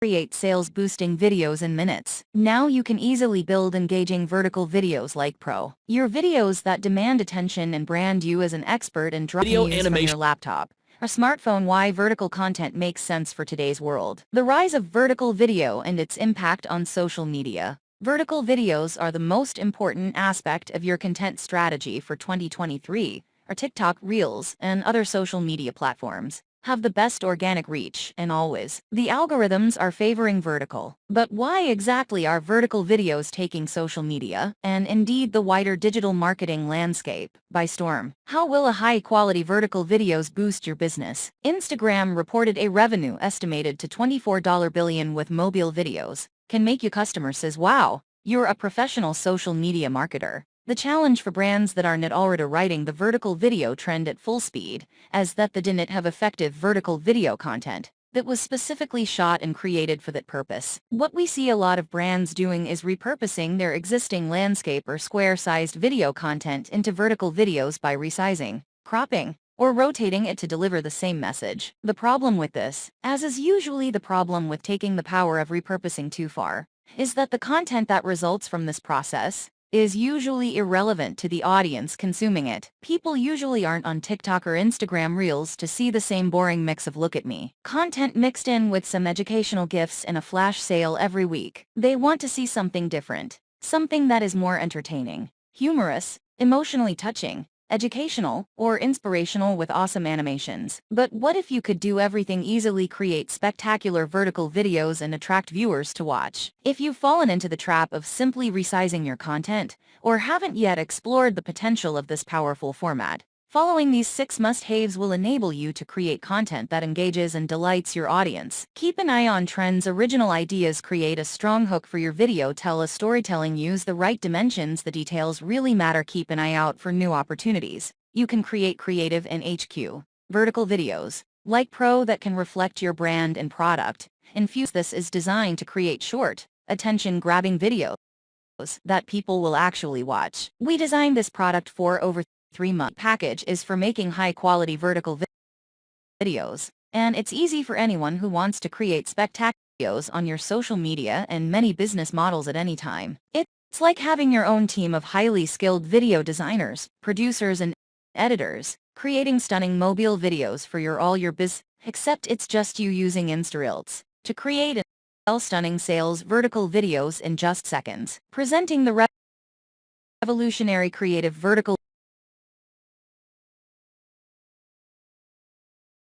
create sales-boosting videos in minutes. Now you can easily build engaging vertical videos like Pro. Your videos that demand attention and brand you as an expert in dropping news from your laptop or smartphone. Why vertical content makes sense for today's world. The rise of vertical video and its impact on social media. Vertical videos are the most important aspect of your content strategy for 2023. Our TikTok, Reels, and other social media platforms have the best organic reach, and always, the algorithms are favoring vertical. But why exactly are vertical videos taking social media, and indeed the wider digital marketing landscape, by storm? How will a high-quality vertical videos boost your business? Instagram reported a revenue estimated to $24 billion with mobile videos. Can make you customers says, wow, you're a professional social media marketer. The challenge for brands that are not already riding the vertical video trend at full speed, as that they didn't have effective vertical video content that was specifically shot and created for that purpose. What we see a lot of brands doing is repurposing their existing landscape or square-sized video content into vertical videos by resizing, cropping, or rotating it to deliver the same message. The problem with this, as is usually the problem with taking the power of repurposing too far, is that the content that results from this process is usually irrelevant to the audience consuming it. People usually aren't on TikTok or Instagram Reels to see the same boring mix of look at me content mixed in with some educational gifts and a flash sale every week. They want to see something different, something that is more entertaining, humorous, emotionally touching, educational, or inspirational with awesome animations. But what if you could do everything easily, create spectacular vertical videos and attract viewers to watch? If you've fallen into the trap of simply resizing your content, or haven't yet explored the potential of this powerful format, following these 6 must-haves will enable you to create content that engages and delights your audience. Keep an eye on trends, original ideas, create a strong hook for your video, tell a storytelling, use the right dimensions, the details really matter. Keep an eye out for new opportunities. You can create creative and HQ vertical videos, like Pro, that can reflect your brand and product. Infuse this is designed to create short, attention-grabbing videos that people will actually watch. We designed this product for over 3-month package is for making high-quality vertical videos, and it's easy for anyone who wants to create spectacular videos on your social media and many business models at any time. It's like having your own team of highly skilled video designers, producers, and editors, creating stunning mobile videos for all your except it's just you using InstaReelz to create and sell stunning sales vertical videos in just seconds. Presenting the revolutionary creative vertical